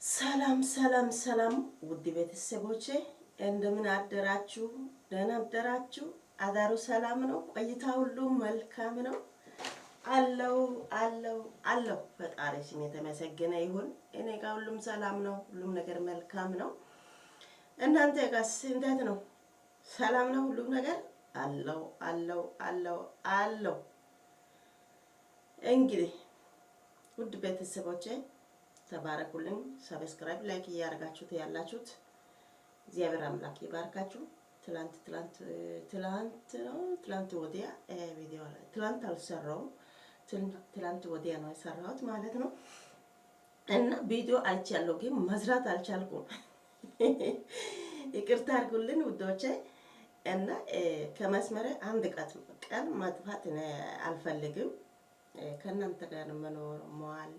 ሰላም ሰላም ሰላም ውድ ቤተሰቦቼ እንደምን አደራችሁ? ደህና አደራችሁ? አዳሩ ሰላም ነው? ቆይታ ሁሉ መልካም ነው? አለው ፈጣሪ ስም የተመሰገነ ይሁን። እኔ ጋር ሁሉም ሰላም ነው። ሁሉም ነገር መልካም ነው። እናንተ ጋርስ እንዴት ነው? ሰላም ነው ሁሉም ነገር? አለው። እንግዲህ ውድ ቤተሰቦቼ ተባረኩልኝ። ሰብስክራይብ ላይክ እያደረጋችሁት ያላችሁት እግዚአብሔር አምላክ ይባርካችሁ። ትላንት ወዲያ ቪዲዮ ላይ ትላንት አልሰራውም፣ ትላንት ወዲያ ነው የሰራሁት ማለት ነው። እና ቪዲዮ አይቻለሁ ግን መስራት አልቻልኩም። ይቅርታ አድርጉልኝ ውዶቼ። እና ከመስመረ አንድ ቀን መጥፋት አልፈልግም። ከእናንተ ጋር መኖር መዋል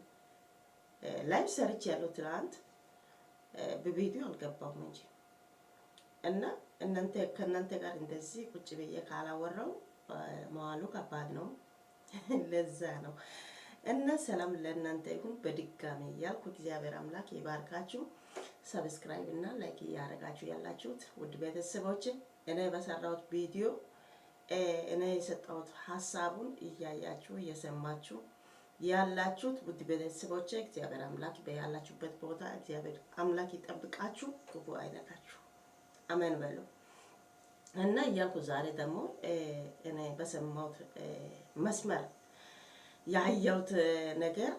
ላይቭ ሰርች ያለው ትላንት በቪዲዮ አልገባሁም እንጂ እና ከእናንተ ጋር እንደዚህ ቁጭ ብዬ ካላወራው መዋሉ ከባድ ነው። ለዛ ነው። እና ሰላም ለእናንተ ይሁን በድጋሚ እያልኩ እግዚአብሔር አምላክ ይባርካችሁ። ሰብስክራይብ እና ላይክ እያደረጋችሁ ያላችሁት ውድ ቤተሰቦች እኔ በሰራሁት ቪዲዮ እኔ የሰጠሁት ሀሳቡን እያያችሁ እየሰማችሁ ያላችሁት ውድ ቤተሰቦቼ እግዚአብሔር አምላክ በያላችሁበት ቦታ እግዚአብሔር አምላክ ይጠብቃችሁ፣ ክፉ አይነካችሁ። አሜን በሉ እና እያልኩ ዛሬ ደግሞ እኔ በሰማሁት መስመር ያየሁት ነገር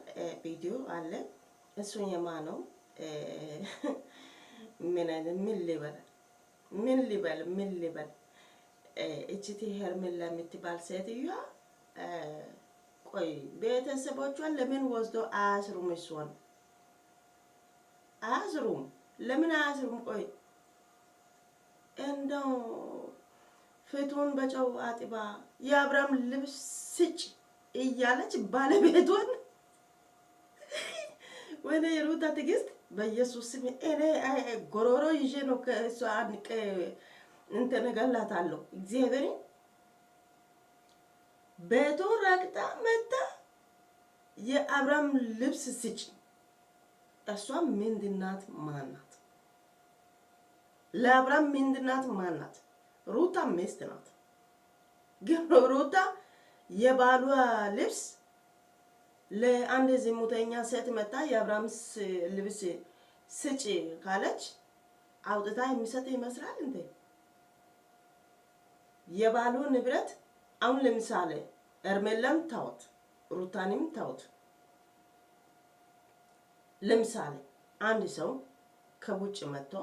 ቪዲዮ አለ። እሱን የማነው ምን ሊበል እቺቲ ሄርሜላ የምትባል ሴትዮዋ ቆይ ቤተሰቦቿን ለምን ወስዶ አያስሩም? እሷን አያስሩም። ለምን አያስሩም? ቆይ እንደው ፊቱን በጨው አጥባ የአብርሃም ልብስ ስጭ እያለች ባለቤቷን ወደ የሩታ ትዕግስት በኢየሱስ ስም እኔ ጎሮሮ ይዤ ነው ከእሷ አንቀ እንትን እገላታለሁ። እግዚአብሔርን ቤቱን ረግጣ መታ የአብርሃም ልብስ ስጭ። እሷ ምንድናት? ማናት? ለአብርሃም ምንድናት? ማናት? ሩታ ሚስት ናት። ግን ሩታ የባሏ ልብስ ለአንድ ዝሙተኛ ሴት መታ የአብርሃም ልብስ ስጭ ካለች አውጥታ የሚሰጥ ይመስላል እንዴ? የባሉ ንብረት አሁን ለምሳሌ ሄርሜላን ታውት ሩታንም ታውት። ለምሳሌ አንድ ሰው ከውጭ መጥቶ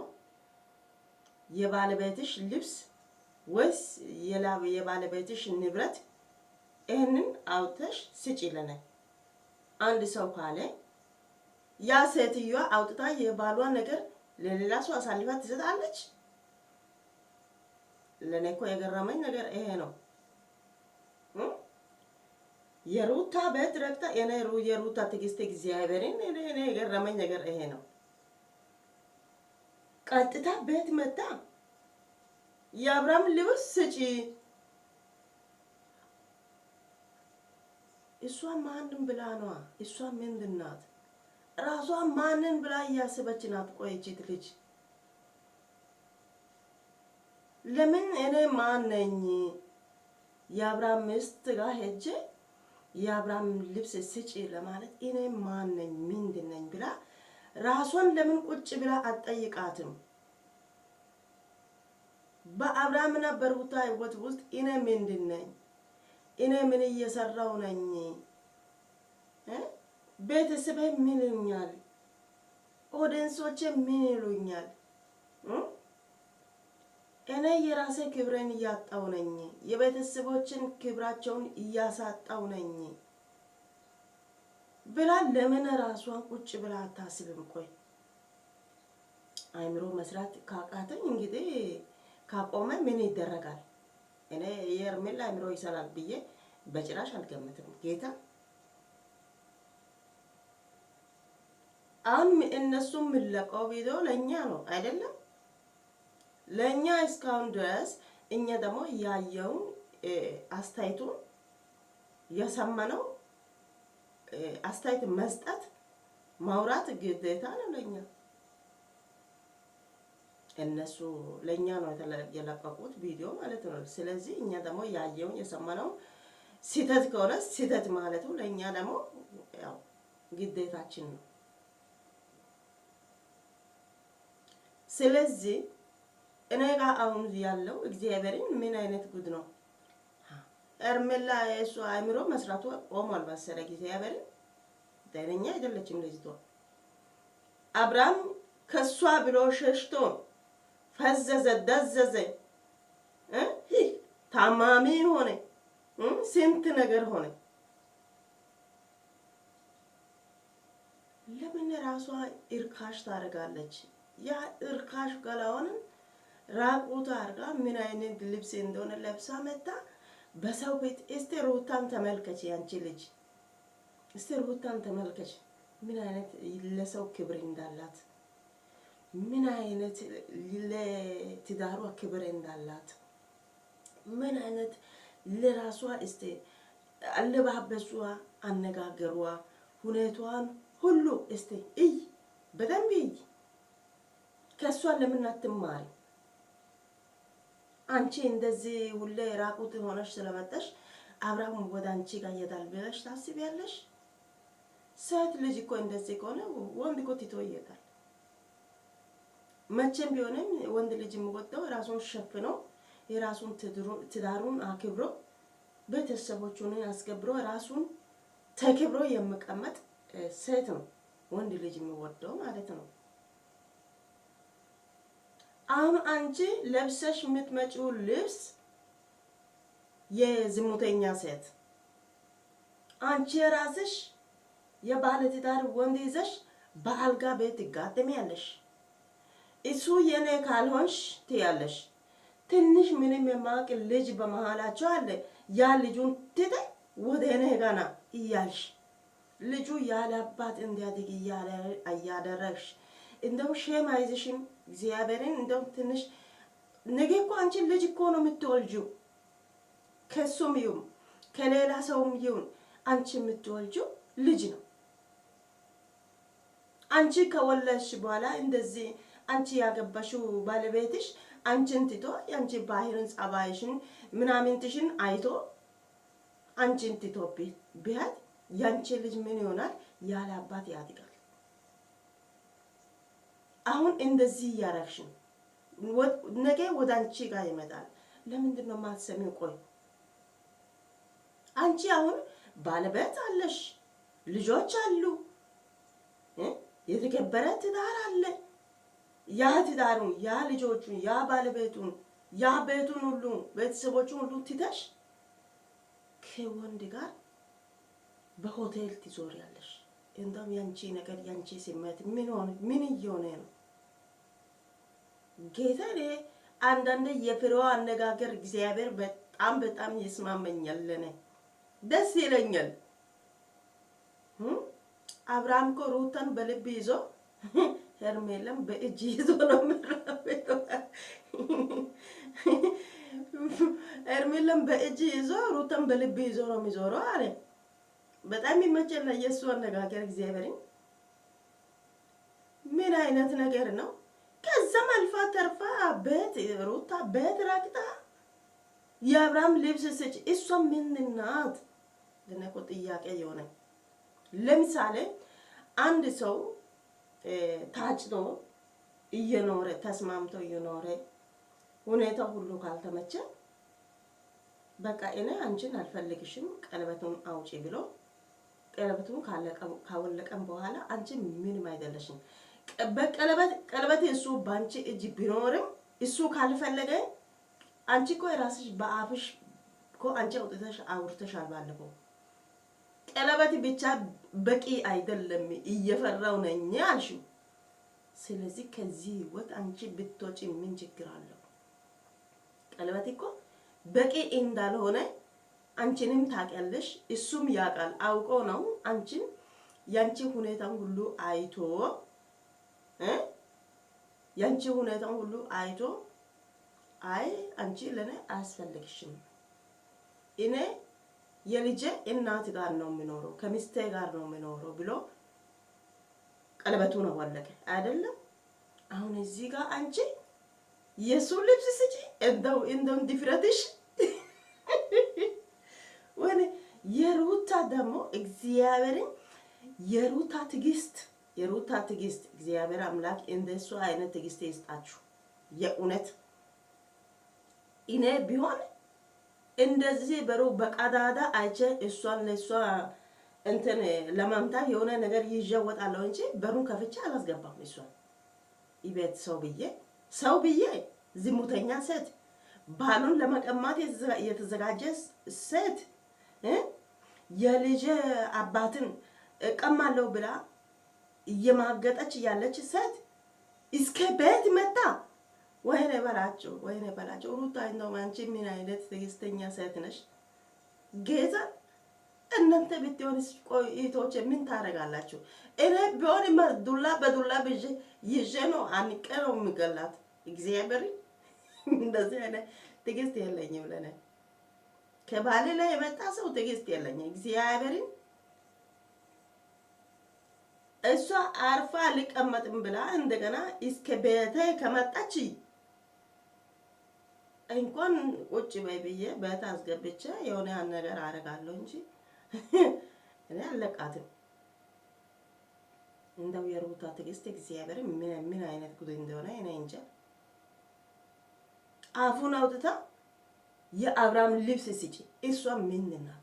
የባለቤትሽ ልብስ ወይስ የባለቤትሽ ንብረት ይሄንን አውጥተሽ ስጪ ለኔ አንድ ሰው ካለ ያ ሴትዮዋ አውጥታ የባሏን ነገር ለሌላ ሰው አሳልፋ ትሰጣለች? ለኔ እኮ የገረመኝ ነገር ይሄ ነው። የሩታ ቤት ረግጣ የሩታ ትዕግስት እግዚአብሔርን እኔ የገረመኝ ነገር ይሄ ነው። ቀጥታ ቤት መጣ የአብርሃም ልብስ ስጪ። እሷ ማንን ብላ ነዋ? እሷ ምንድን ናት? ራሷ ማንን ብላ እያሰበች ናት? ቆይቺ ልጅ ለምን እኔ ማን ነኝ የአብርሃም ሚስት ጋር ሄጄ የአብርሃም ልብስ ስጪ ለማለት እኔ ማን ነኝ ምንድን ነኝ ብላ ራሷን ለምን ቁጭ ብላ አትጠይቃትም? በአብርሃምና በሩታ ህይወት ውስጥ እኔ ምንድን ነኝ? እኔ ምን እየሰራው ነኝ? ቤተሰቤ ምን ይሉኛል? ኦዲየንሶቼ ምን ይሉኛል? እኔ የራሴ ክብሬን እያጣው ነኝ። የቤተሰቦችን ክብራቸውን እያሳጣው ነኝ ብላ ለምን ራሷን ቁጭ ብላ አታስብም? ቆይ አይምሮ መስራት ካቃተኝ እንግዲህ ካቆመ ምን ይደረጋል? እኔ የሄርሜላ አይምሮ ይሰራል ብዬ በጭራሽ አልገምትም። ጌታ እነሱ የሚለቀው ቪዲዮ ለእኛ ነው አይደለም? ለእኛ እስካሁን ድረስ እኛ ደግሞ ያየውን አስተያየቱን የሰማነው አስተያየት መስጠት ማውራት ግዴታ ነው ለኛ። እነሱ ለኛ ነው የለቀቁት ቪዲዮ ማለት ነው። ስለዚህ እኛ ደግሞ ያየውን የሰማነው ስህተት ከሆነ ስህተት ማለቱ ለኛ ደግሞ ያው ግዴታችን ነው። ስለዚህ እኔ ጋር አሁን ያለው እግዚአብሔርን ምን አይነት ጉድ ነው? ሄርሜላ የእሱ አእምሮ መስራቱ ቆሟል መሰለኝ። እግዚአብሔርን ጤነኛ አይደለችም ልጅቷ። አብርሃም ከሷ ብሎ ሸሽቶ ፈዘዘ፣ ደዘዘ፣ ታማሚ ሆነ፣ ስንት ነገር ሆነ። ለምን ራሷ እርካሽ ታደርጋለች? ያ እርካሽ ገላውን ራቁት አድርጋ ምን አይነት ልብስ እንደሆነ ለብሳ መጣ በሰው ቤት። እስቲ ሩታን ተመልከች፣ ያንቺ ልጅ እስቲ ሩታን ተመልከች፣ ምን አይነት ለሰው ክብር እንዳላት፣ ምን አይነት ለትዳሯ ክብር እንዳላት፣ ምን አይነት ለራሷ እስቲ አለባበሷ፣ አነጋገሯ፣ ሁኔታዋን ሁሉ እስቲ እይ፣ በደንብ እይ። ከሷ ለምን አትማሪ? አንቺ እንደዚህ ሁሌ ራቁት ሆነሽ ስለመጣሽ አብርሃም ወደ አንቺ ጋር ይሄዳል ብለሽ ታስቢያለሽ? ሴት ልጅ እኮ እንደዚህ ከሆነ ወንድ እኮ ትቶ ይሄዳል። መቼም ቢሆንም ወንድ ልጅ የሚወደው ራሱን ሸፍኖ የራሱን ትዳሩን አክብሮ ቤተሰቦቹን አስከብሮ ራሱን ተከብሮ የሚቀመጥ ሴት ነው ወንድ ልጅ የሚወደው ማለት ነው። አሁን አንቺ ለብሰሽ የምትመጪው ልብስ የዝሙተኛ ሴት፣ አንቺ የራስሽ የባለ ትዳር ወንድ ይዘሽ በአልጋ ቤት ትጋጠሚያለሽ። እሱ የኔ ካልሆንሽ ትያለሽ። ትንሽ ምንም የማያውቅ ልጅ በመሃላቸው አለ። ያ ልጁን ትተሽ ወደ እኔ ጋና እያልሽ ልጁ ያለ አባት እንዲያድግ እያደረግሽ እንደው ሼም አይዝሽም? እግዚአብሔርን እንደው ትንሽ ነገ እኮ አንቺ ልጅ እኮ ነው የምትወልጂው። ከሱም ይሁን ከሌላ ሰውም ይሁን አንቺ የምትወልጂው ልጅ ነው። አንቺ ከወለድሽ በኋላ እንደዚህ አንቺ ያገባሽው ባለቤትሽ አንቺን ትቶ የአንቺ ባህርን ጸባይሽን ምናምንትሽን አይቶ አንቺን ትቶ ቢሄድ ያንቺ ልጅ ምን ይሆናል? ያለ አባት ያድጋል። አሁን እንደዚህ እያረግሽ ነገ ወደ አንቺ ጋር ይመጣል። ለምንድን ነው የማትሰሚው? ቆይ አንቺ አሁን ባለቤት አለሽ፣ ልጆች አሉ፣ የተከበረ ትዳር አለ። ያ ትዳሩን፣ ያ ልጆቹን፣ ያ ባለቤቱን፣ ያ ቤቱን ሁሉ ቤተሰቦቹን ሁሉ ትተሽ ከወንድ ጋር በሆቴል ትዞሪያለሽ። እንደውም ያንቺ ነገር ያንቺ ስሜት ምን እየሆነ ነው? ጌታ አንዳንዴ የፍሬዋ አነጋገር እግዚአብሔር በጣም ይስማመኛል፣ ለኔ ደስ ይለኛል። አብርሃም እኮ ሩታን በልብ ይዞ ሄርሜላን በእጅ ይዞ ነው የሚራመደው። ሄርሜላን በእጅ ይዞ ሩታን በልብ ይዞ ነው የሚዞረው አለ። በጣም ይመቸኛል የእሱ አነጋገር። እግዚአብሔርን ምን አይነት ነገር ነው? ከዛም አልፋ ተርፋ ቤት ሩታ ቤት ረግጣ የአብርሃም ልብስ ስጭ። እሷ ምን ናት? ለነቆ ጥያቄ የሆነ ለምሳሌ አንድ ሰው ታጭቶ እየኖረ ተስማምቶ እየኖረ ሁኔታው ሁሉ ካልተመቸ በቃ እኔ አንቺን አልፈልግሽም ቀለበቱን አውጪ ብሎ ቀለበቱን ካወለቀም በኋላ አንቺ ምንም አይደለሽም። ቀለበት እሱ ባንቺ እጅ ቢኖርም እሱ ካልፈለገ አንቺ እኮ የራስሽ በአፍሽ እኮ አንቺ አውጥተሽ አውርተሻል ባለፈው። ቀለበት ብቻ በቂ አይደለም እየፈራው ነኝ አልሽው። ስለዚህ ከዚህ ህይወት አንቺ ብትወጪ ምን ችግር አለው? ቀለበት እኮ በቂ እንዳልሆነ አንቺንም ታውቂያለሽ፣ እሱም ያውቃል። አውቆ ነው አንቺን ያንቺ ሁኔታን ሁሉ አይቶ ያንቺ ሁኔታን ሁሉ አይቶ አይ አንቺ ለኔ አያስፈልግሽም፣ እኔ የልጄ እናት ጋር ነው የሚኖረው ከሚስቴ ጋር ነው የሚኖረው ብሎ ቀለበቱን አወለቀ አይደለም። አሁን እዚህ ጋር አንቺ የሱ ልብስ ስጪ እንደው ድፍረትሽ ወኔ የሩታ ደግሞ እግዚአብሔርን የሩታ ትዕግስት እግዚአብሔር አምላክ እንደሱ አይነት ትዕግስት ይስጣችሁ። የእውነት እኔ ቢሆን እንደዚህ በቀዳዳ አይቼ እሷን ለሷ እንትን ለማምታት የሆነ ነገር ይጀወጣለሁ እንጂ በሩን ከፍቼ አላስገባም። እሷን ይቤት ሰው ብዬ ዝሙተኛ ሴት ባሉን ለመቀማት የተዘጋጀ ሴት የልጅ አባትን እቀማለሁ ብላ እየማገጠች ያለች ሴት እስከ ቤት መጣ። ወይኔ በላቸው ሩታ፣ እንደው አንቺ ምን አይነት ትዕግስተኛ ሴት ነሽ? ጌታ እናንተ ብትሆንስ ቆይቶች ምን ታደርጋላችሁ? እኔ ቢሆን ዱላ በዱላ ይዤ ነው አንቄ ነው የሚገላት። እግዚአብሔር እንደዚህ አይነት ትዕግስት የለኝም። ለኔ ከባሌ ላይ የመጣ ሰው ትዕግስት የለኝም። እግዚአብሔርን እሷ አርፋ ልቀመጥም ብላ እንደገና እስከ ቤቴ ከመጣች እንኳን ቁጭ በይ ብዬ ቤት አስገብቼ የሆነ ነገር አደርጋለሁ እንጂ እኔ አለቃትም። እንደው የሩታ ትዕግስት እግዚአብሔር ምን አይነት ጉድ እንደሆነ እኔ እንጃ። አፉን አውጥታ የአብርሃም ልብስ ስጪ። እሷ ምንድን ናት?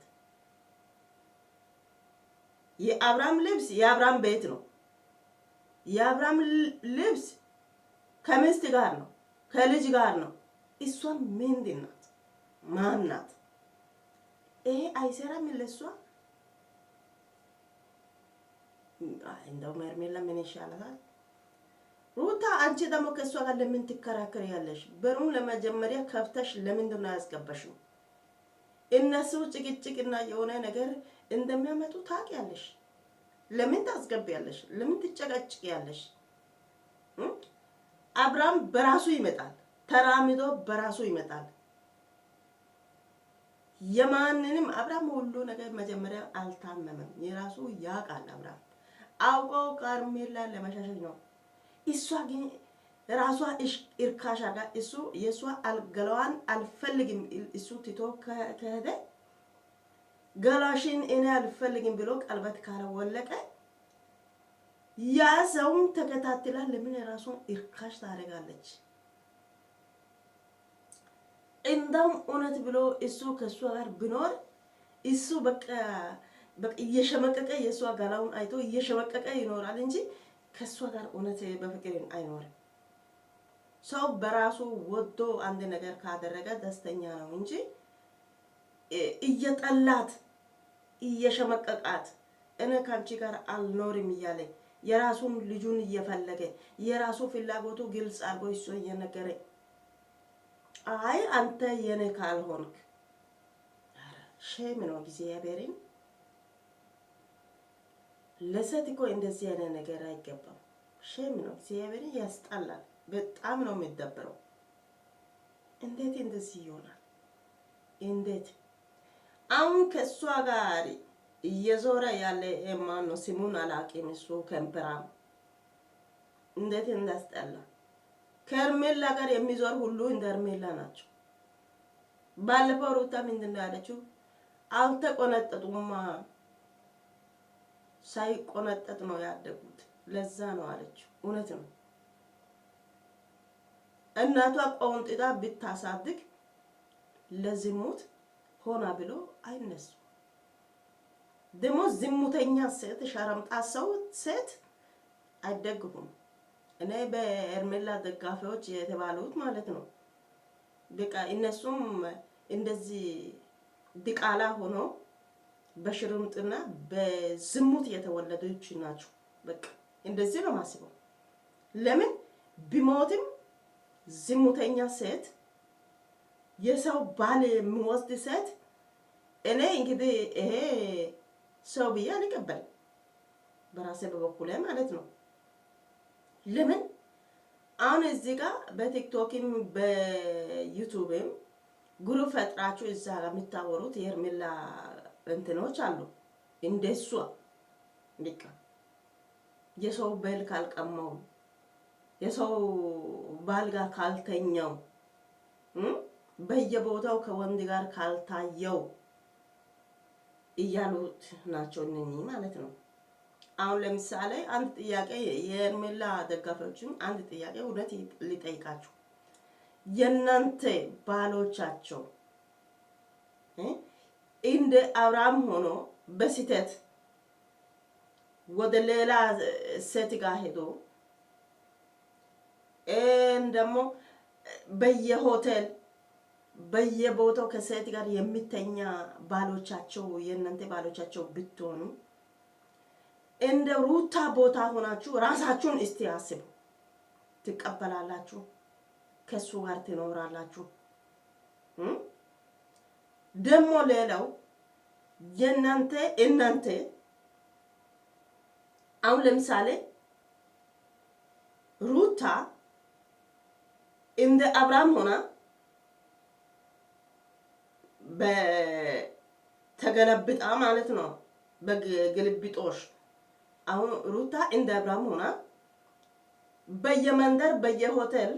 የአብርሃም ልብስ የአብርሃም ቤት ነው። የአብርሃም ልብስ ከሚስት ጋር ነው፣ ከልጅ ጋር ነው። እሷ ምንድን ናት? ማን ናት? ይሄ አይሰራም ለሷ። እንደው ሄርሜላ ምን ይሻላል? ሩታ አንቺ ደግሞ ከሷ ጋር ለምን ትከራከሪያለሽ? በሩን ለመጀመሪያ ከፍተሽ ለምንድን ነው ያስገባሽው? እነሱ ጭቅጭቅና የሆነ ነገር እንደሚያመጡ ታውቂያለሽ። ለምን ታስገቢያለሽ? ለምን ትጨቀጭቂያለሽ? አብርሃም በራሱ ይመጣል፣ ተራምዶ በራሱ ይመጣል። የማንንም አብርሃም ሁሉ ነገር መጀመሪያ አልታመመም። የራሱ ያውቃል። አብርሃም አውቆ ሄርሜላ ለመሻሸት ነው። እሷ ግን ራሷ እርካሽ አጋ እሱ የሷ ገላዋን አልፈልግም እሱ ትቶ ከሄደ ገላሽን እኔ አልፈልግም ብሎ ቀለበት ካላወለቀ ያ ሰውን ተከታትላ ለምን ራሷን እርካሽ ታደርጋለች? እንደውም እውነት ብሎ እሱ ከሷ ጋር ቢኖር እሱ በቃ እየሸመቀቀ የሷ ገላውን አይቶ እየሸመቀቀ ይኖራል እንጂ ከሷ ጋር እውነት በፍቅር አይኖርም። ሰው በራሱ ወዶ አንድ ነገር ካደረገ ደስተኛ ነው እንጂ እየጠላት እየሸመቀቃት እኔ ካንቺ ጋር አልኖርም እያለ የራሱን ልጁን እየፈለገ የራሱ ፍላጎቱ ግልጽ አድርጎ እሱ እየነገረ አይ አንተ የኔ ካልሆንክ ሼም ነው። እግዚአብሔርን ለሴት እኮ እንደዚህ አይነት ነገር አይገባም። ሼም ነው። እግዚአብሔርን ያስጠላል። በጣም ነው የሚደብረው። እንዴት እንደዚህ ይሆናል? እንዴት አሁን ከሷ ጋር እየዞረ ያለ ማን ነው? ስሙን አላውቅም። እሱ ከንፈራም እንዴት እንዳስጠላ። ከሄርሜላ ጋር የሚዞር ሁሉ እንደ ሄርሜላ ናቸው። ባለፈው ሩታ ምንድን ነው ያለችው? አልተቆነጠጡማ፣ ሳይቆነጠጥ ነው ያደጉት፣ ለዛ ነው አለችው። እውነት ነው። እናቷ ቆንጥጣ ብታሳድግ ለዝሙት ሆና ብሎ አይነሱ። ደግሞ ዝሙተኛ ሴት ሸረምጣ ሰው ሴት አይደግፉም። እኔ በሄርሜላ ደጋፊዎች የተባሉት ማለት ነው። በቃ እነሱም እንደዚህ ድቃላ ሆኖ በሽርምጥና በዝሙት የተወለደች ናቸው። በቃ እንደዚህ ነው ማስበው። ለምን ቢሞትም ዝሙተኛ ሴት የሰው ባል የሚወስድ ሴት እኔ እንግዲህ ይሄ ሰው ብዬ አልቀበልም፣ በራሴ በበኩሌ ማለት ነው። ለምን አሁን እዚህ ጋር በቲክቶክም በዩቲዩብም ግሩፕ ፈጥራችሁ እዛ ጋር የምታወሩት የሄርሜላ እንትኖች አሉ እንደሷ በቃ የሰው ቤል ካልቀማው የሰው ባል ጋር ካልተኛው በየቦታው ከወንድ ጋር ካልታየው እያሉት ናቸው እነኚህ ማለት ነው። አሁን ለምሳሌ አንድ ጥያቄ የሄርሜላ ደጋፊዎችን አንድ ጥያቄ እውነት ሊጠይቃችሁ የእናንተ ባሎቻቸው እንደ አብርሃም ሆኖ በስህተት ወደ ሌላ ሴት ጋር ሄዶ ደግሞ በየሆቴል በየቦታው ከሴት ጋር የሚተኛ ባሎቻቸው የእናንተ ባሎቻቸው ብትሆኑ እንደ ሩታ ቦታ ሆናችሁ ራሳችሁን እስቲ አስቡ። ትቀበላላችሁ? ከሱ ጋር ትኖራላችሁ? ደግሞ ሌላው እናንተ አሁን ለምሳሌ ሩታ እንደ አብርሃም ሆና በተገለብጣ ማለት ነው በግልብጦሽ አሁን ሩታ እንደ አብርሃም ሆና በየመንደር በየሆቴል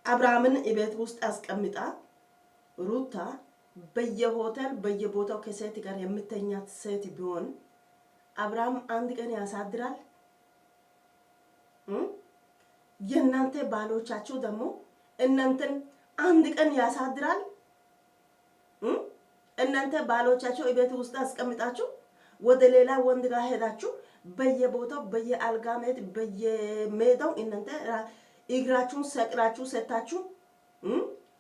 አብርሃምን ቤት ውስጥ አስቀምጣ ሩታ በየሆቴል በየቦታው ከሴት ጋር የምተኛት ሴት ቢሆን አብርሃም አንድ ቀን ያሳድራል? የእናንተ ባሎቻችሁ ደግሞ እናንተን አንድ ቀን ያሳድራል? እናንተ ባሎቻችሁ ቤት ውስጥ አስቀምጣችሁ ወደ ሌላ ወንድ ጋር ሄዳችሁ በየቦታው በየአልጋ ሜት በየሜዳው እናንተ እግራችሁን ሰቅላችሁ ሰታችሁ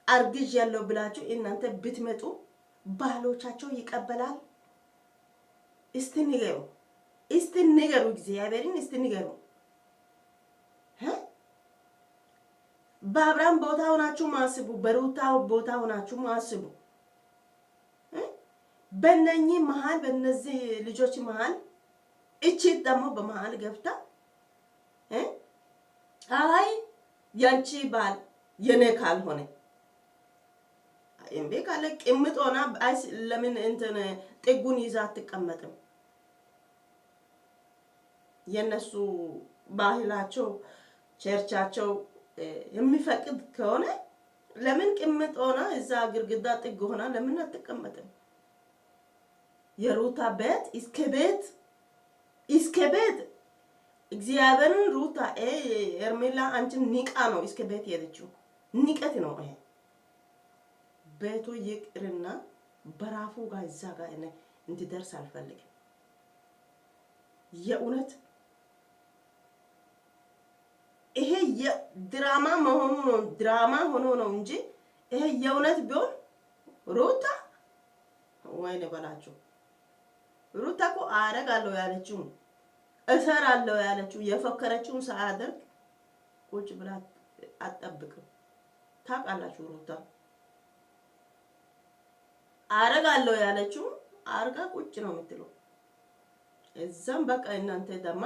አርግዥ ያለው ብላችሁ እናንተ ብትመጡ ባሎቻቸው ይቀበላል? እስቲ ንገሩ፣ እስቲ ንገሩ፣ እግዚአብሔርን እስቲ ንገሩ። በአብርሃም ቦታ ሆናችሁ ማስቡ፣ በሩታ ቦታ ሆናችሁ ማስቡ። በእነኚህ መሀል በእነዚህ ልጆች መሀል እቺ ደግሞ በመሀል ገብታ አይ ያንቺ ባል የኔ ካልሆነ እምቢ ካለ ቅምጥ ሆና ለምን እንትን ጥጉን ይዛ አትቀመጥም? የነሱ ባህላቸው ቸርቻቸው የሚፈቅድ ከሆነ ለምን ቅምጥ ሆና እዛ ግርግዳ ጥግ ሆና ለምን አትቀመጥም? የሩታ ቤት እስከ ቤት እግዚአብሔርን ሩታ ሄርሜላ አንቺን ንቃ ነው እስከ ቤት የሄደችው። ንቀት ነው ይሄ። ቤቱ ይቅርና በራፉ ጋር እዛ ጋር እንድደርስ አልፈልግም። የእውነት ይሄ የድራማ መሆኑ ነው፣ ድራማ ሆኖ ነው እንጂ ይሄ የእውነት ቢሆን ሩታ ወይኔ በላችሁ። ሩታ እኮ አደርጋለሁ ያለችው እሰራለሁ ያለችው የፈከረችውን ሳያደርግ ቁጭ ብላ አትጠብቅም። ታውቃላችሁ ሩታ አደርጋለሁ ያለችው አርጋ ቁጭ ነው የምትለው። እዛም በቃ እናንተ ደማ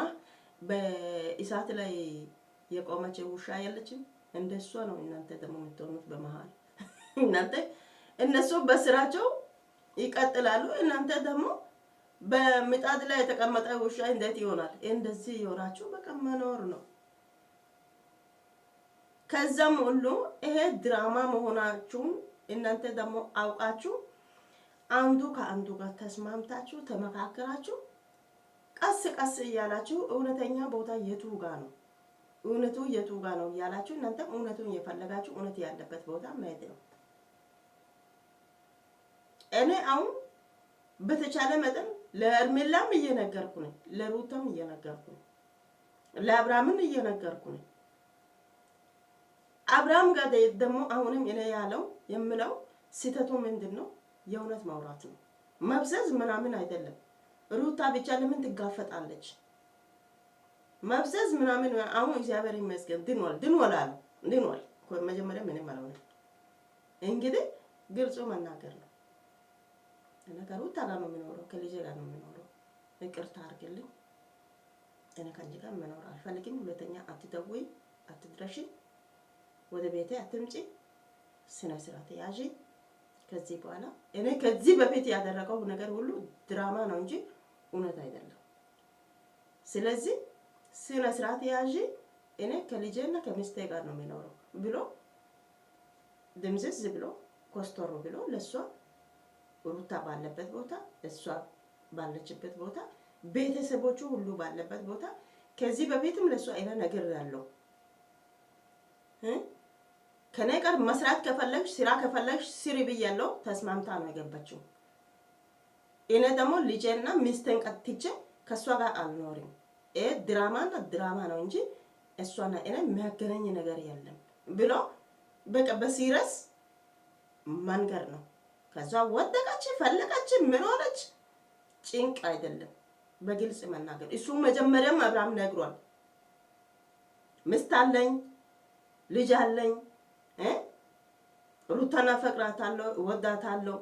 በእሳት ላይ የቆመች ውሻ ያለችም እንደሷ ነው እናንተ ደግሞ የምትሆኑት በመሃል። እናንተ እነሱ በስራቸው ይቀጥላሉ፣ እናንተ ደግሞ በምጣድ ላይ የተቀመጠ ውሻ እንዴት ይሆናል? እንደዚህ ይሆናችሁ በቃ መኖር ነው። ከዛም ሁሉ ይሄ ድራማ መሆናችሁን እናንተ ደግሞ አውቃችሁ አንዱ ከአንዱ ጋር ተስማምታችሁ ተመካከራችሁ ቀስ ቀስ እያላችሁ እውነተኛ ቦታ የቱ ጋር ነው እውነቱ የቱ ጋር ነው እያላችሁ እናንተ እውነቱን እየፈለጋችሁ እውነት ያለበት ቦታ መሄድ ነው። እኔ አሁን በተቻለ መጠን ለሄርሜላም እየነገርኩ ነኝ፣ ለሩታም እየነገርኩ ነኝ፣ ለአብርሃምም እየነገርኩ ነኝ። አብርሃም ጋር ደግሞ አሁንም እኔ ያለው የምለው ስህተቱ ምንድን ነው? የእውነት ማውራት ነው፣ መብዘዝ ምናምን አይደለም። ሩታ ብቻ ለምን ትጋፈጣለች? መብዘዝ ምናምን አሁን እግዚአብሔር ይመስገን ድንወል አለ ድንወል መጀመሪያ ምንም አልሆነ። እንግዲህ ግልጹ መናገር ነው። ነገሩ ታጋ ነው የሚኖረው፣ ከልጄ ጋር ነው የሚኖረው። ይቅርታ አድርግልኝ፣ እኔ ከአንቺ ጋር መኖር አልፈልግም። ሁለተኛ አትደውይ፣ አትድረሺ፣ ወደ ቤቴ አትምጪ፣ ስነ ስርዓት ያዢ። ከዚህ በኋላ እኔ ከዚህ በፊት ያደረገው ነገር ሁሉ ድራማ ነው እንጂ እውነት አይደለም። ስለዚህ ስነ ስርዓት ያዢ እኔ ከልጄና ከሚስቴ ጋር ነው የሚኖረው ብሎ ድምዝዝ ብሎ ኮስተር ብሎ ለሷ ሩታ ባለበት ቦታ እሷ ባለችበት ቦታ ቤተሰቦቹ ሁሉ ባለበት ቦታ ከዚህ በፊትም ለሷ አይና ነገር ያለው ከኔ ጋር መስራት ከፈለግሽ ስራ ከፈለግሽ ስሪ ብያለሁ ተስማምታ ነው የገባችው። እኔ ደግሞ ልጄና ሚስቴን ቀጥቼ ከሷ ጋር አልኖርም። ድራማ ነው እንጂ እሷና እኔ የሚያገናኝ ነገር የለም ብሎ በቃ በሲሪየስ መንገር ነው። ከዛ ወደቀች ፈለቀች ምን ሆነች ጭንቅ አይደለም በግልጽ መናገር። እሱ መጀመሪያም አብርሃም ነግሯል። ሚስት አለኝ ልጅ አለኝ ሩታና ፈቅራታለሁ ወዳታለሁ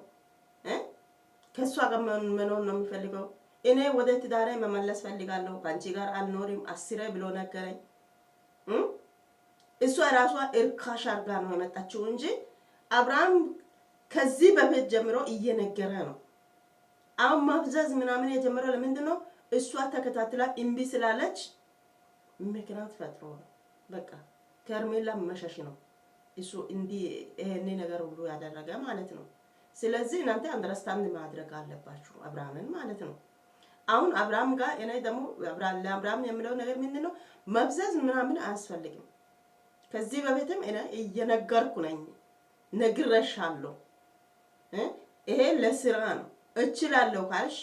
ከሷ ጋር መኖር ነው የሚፈልገው። እኔ ወደ ትዳሬ መመለስ ፈልጋለሁ ከአንቺ ጋር አልኖርም አስሬ ብሎ ነገረኝ። እሷ ራሷ እርካሽ አርጋ ነው የመጣችው እንጂ አብርሃም ከዚህ በፊት ጀምሮ እየነገረ ነው። አሁን ማፍዘዝ ምናምን የጀመረው ለምንድን ነው? እሷ ተከታትላ እምቢ ስላለች ምክንያት ፈጥሮ ነው። በቃ ከርሜላ መሸሽ ነው እሱ እንዲህ ይሄን ነገር ሁሉ ያደረገ ማለት ነው። ስለዚህ እናንተ አንደርስታንድ ማድረግ አለባችሁ አብርሃምን ማለት ነው። አሁን አብርሃም ጋር እኔ ደግሞ ለአብርሃም የምለው ነገር ምንድን ነው? መብዘዝ ምናምን አያስፈልግም። ከዚህ በፊትም እኔ እየነገርኩ ነኝ ነግረሻለሁ። ይሄ ለስራ ነው። እችላለሁ ካልሽ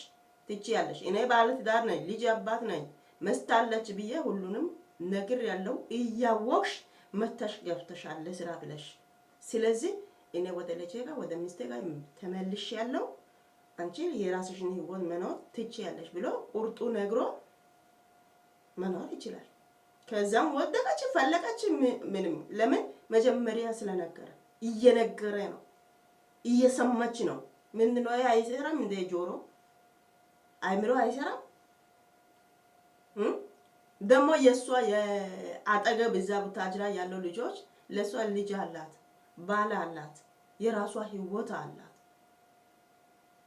ትችያለሽ። እኔ ባለ ትዳር ነኝ ልጅ አባት ነኝ ሚስት አለች ብዬ ሁሉንም ነግር ያለው እያወቅሽ መተሽ ገብተሻል ለስራ ብለሽ። ስለዚህ እኔ ወደ ልጄ ጋር ወደ ሚስቴ ጋር ተመልሽ ያለው አንቺ የራስሽን ህይወት መኖር ትችያለሽ ብሎ ቁርጡ ነግሮ መኖር ይችላል። ከዛም ወደቀች ፈለቀች ምንም ለምን መጀመሪያ ስለነገረ እየነገረ ነው እየሰማች ነው። ምንድነው አይሰራም እንደ ጆሮ አይምሮ አይሰራም። ደግሞ የሷ የአጠገብ እዛ ቡታጅራ ያለው ልጆች ለሷ ልጅ አላት ባል አላት የራሷ ህይወት አላት።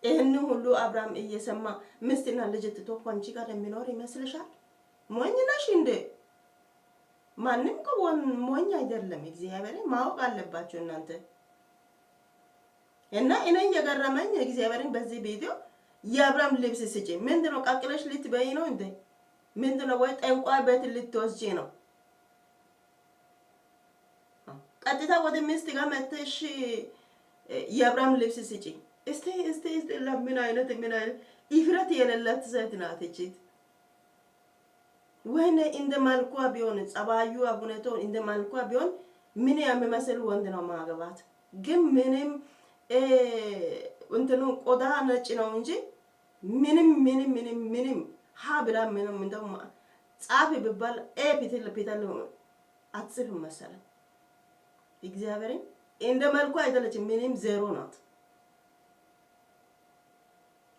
ይሄን ሁሉ አብርሃም እየሰማ ሚስትና ልጅ ትቶ አንቺ ጋር የሚኖር ይመስልሻል? ሞኝ ነሽ እንዴ? ማንም ከሆነ ሞኝ አይደለም። እግዚአብሔር ማወቅ አለባችሁ እናንተ። እና እኔ የገረመኝ እግዚአብሔርን በዚህ ቪዲዮ የአብርሃም ልብስ ስጪ ምንድነው? ቀቅለሽ ልትበይ ነው እንዴ? ምንድነው? ወይ ጠንቋይ ቤት ልትወስጂ ነው? ቀጥታ ወደ ሚስት ጋር መተሽ የአብርሃም ልብስ ስጪ። እስቲ ለምን አይነት ኢፍረት የሌላት ሴት ናት እቺ። ወይኔ እንደ መልኳ ቢሆን ጸባዩ አቡነቶን እንደ መልኳ ቢሆን ምን የሚመስል ወንድ ነው ማገባት። ግን ምንም እንትኑ ቆዳ ነጭ ነው እንጂ ምንም ሀ ብላ ምንም እንደው ጻፊ ቢባል ፒተል አትጽፍም መሰለኝ። እግዚአብሔርን እንደ መልኩ አይደለችም። ምንም ዜሮ ናት።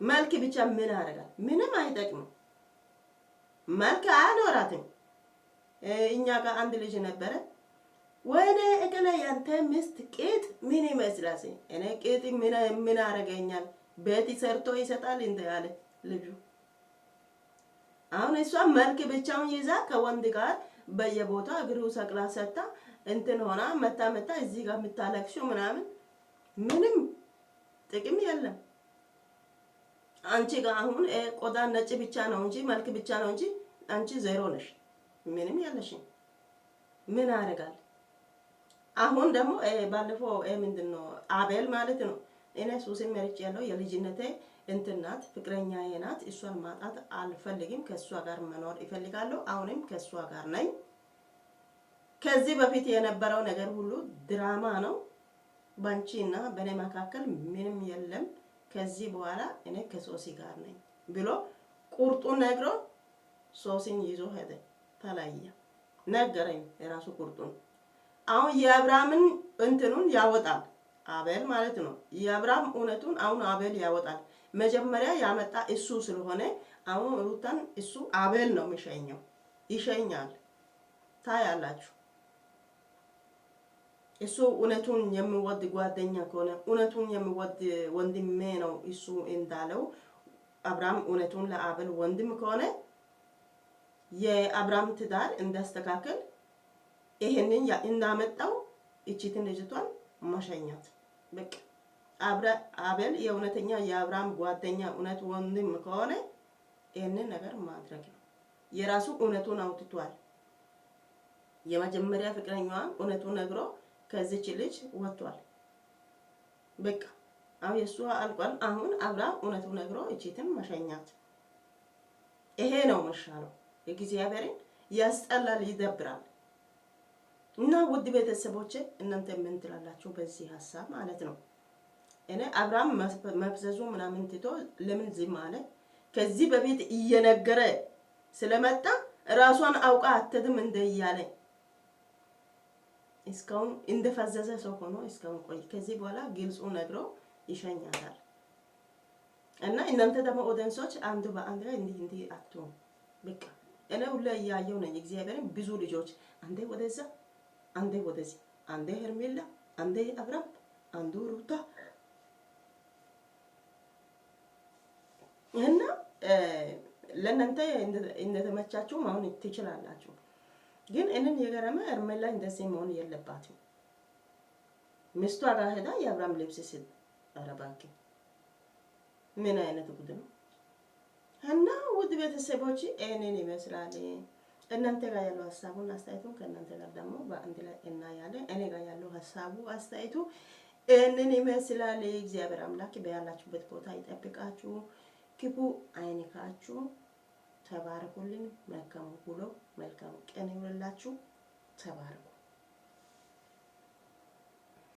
መልክ ብቻ ምን ያደርጋል? ምንም አይጠቅምም። መልክ አያኖራትም። እኛ ጋር አንድ ልጅ ነበረ። ወይኔ እገሌ ያንተ ሚስት ቂጥ ምን ይመስላል? እኔ ቂጥ ምን ያደርገኛል? ቤት ሰርቶ ይሰጣል እንደ ያለ ልጁ። አሁን እሷ መልክ ብቻውን ይዛ ከወንድ ጋር በየቦታው እግሩ ሰቅላ ሰጣ እንትን ሆና መታ እዚህ ጋር የምታለቅሽው ምናምን ምንም ጥቅም የለም። አንቺ ጋር አሁን ቆዳ ነጭ ብቻ ነው እንጂ መልክ ብቻ ነው እንጂ አንቺ ዜሮ ነሽ። ምንም የለሽም። ምን ያደርጋል? አሁን ደግሞ ባለፈው ምንድነው አቤል ማለት ነው። እኔ ሱስን መርጬ ያለው የልጅነቴ እንትናት ፍቅረኛዬ ናት። እሷን ማጣት አልፈልግም። ከሷ ጋር መኖር ይፈልጋለሁ። አሁንም ከሷ ጋር ነኝ። ከዚህ በፊት የነበረው ነገር ሁሉ ድራማ ነው። ባንቺና በኔ መካከል ምንም የለም። ከዚህ በኋላ እኔ ከሶሲ ጋር ነኝ ብሎ ቁርጡን ነግሮ ሶሲን ይዞ ሄደ። ተለያየ። ነገረኝ የራሱ ቁርጡን። አሁን የአብርሃምን እንትኑን ያወጣል አቤል ማለት ነው። የአብርሃም እውነቱን አሁን አቤል ያወጣል። መጀመሪያ ያመጣ እሱ ስለሆነ አሁን ሩታን እሱ አቤል ነው የሚሸኘው። ይሸኛል። ታያላችሁ። እሱ እውነቱን የሚወድ ጓደኛ ከሆነ እውነቱን የሚወድ ወንድሜ ነው እሱ እንዳለው አብርሃም እውነቱን ለአቤል ወንድም ከሆነ የአብርሃም ትዳር እንዳስተካከል ይሄንን እንዳመጣው እቺትን ልጅቷን ማሸኛት በቃ አቤል የእውነተኛ የአብርሃም ጓደኛ እውነት ወንድም ከሆነ ይሄንን ነገር ማድረግ ነው። የራሱ እውነቱን አውጥቷል። የመጀመሪያ ፍቅረኛዋ እውነቱን ነግሮ ከዚች ልጅ ወጥቷል። በቃ አሁን የእሷ አልቋል። አሁን አብርሃም እውነቱን ነግሮ እቺትን መሸኛት ይሄ ነው መሻለው። እግዚአብሔርን ያስጠላል፣ ይደብራል። እና ውድ ቤተሰቦቼ እናንተ ምን ትላላችሁ በዚህ ሀሳብ ማለት ነው? እኔ አብርሃም መፍዘዙ ምናምን ትቶ ለምን ዝም አለ? ከዚህ በፊት እየነገረ ስለመጣ ራሷን አውቃ አትድም እንደ እያለ እስካሁን እንደፈዘዘ ሰው ሆኖ እስካሁን ቆይ። ከዚህ በኋላ ግልጹ ነግሮ ይሸኛታል። እና እናንተ ደግሞ ኦዲየንሶች አንዱ በአንድ ላይ እንዲህ አትሆኑ። በቃ እኔ ሁሌ እያየሁ ነኝ እግዚአብሔርን ብዙ ልጆች አንዴ ወደዛ አንዴ ወደዚህ፣ አንዴ ሄርሜላ፣ አንዴ አብርሃም፣ አንዱ ሩታ እና ለእናንተ እንደተመቻችሁ መሆን ትችላላችሁ። ግን እኔን የገረመ ሄርሜላ እንደዚህ መሆን የለባትም። ሚስቷ ጋር ሄዳ የአብርሃም ልብስ ስል ኧረ እባክህ ምን አይነት ጉድ ነው? እና ውድ ቤተሰቦች ይሄንን ይመስላል። እናንተ ጋር ያለው ሀሳቡን አስተያየቱን ከእናንተ ጋር ደግሞ በአንድ ላይ እናያለን። እኔ ጋር ያለው ሀሳቡ አስተያየቱ ይሄንን ይመስላል። እግዚአብሔር አምላክ በያላችሁበት ቦታ ይጠብቃችሁ፣ ክፉ አይንካችሁ። ተባረኩልን። መልካም ውሎ መልካም ቀን ይሁንላችሁ። ተባረኩ።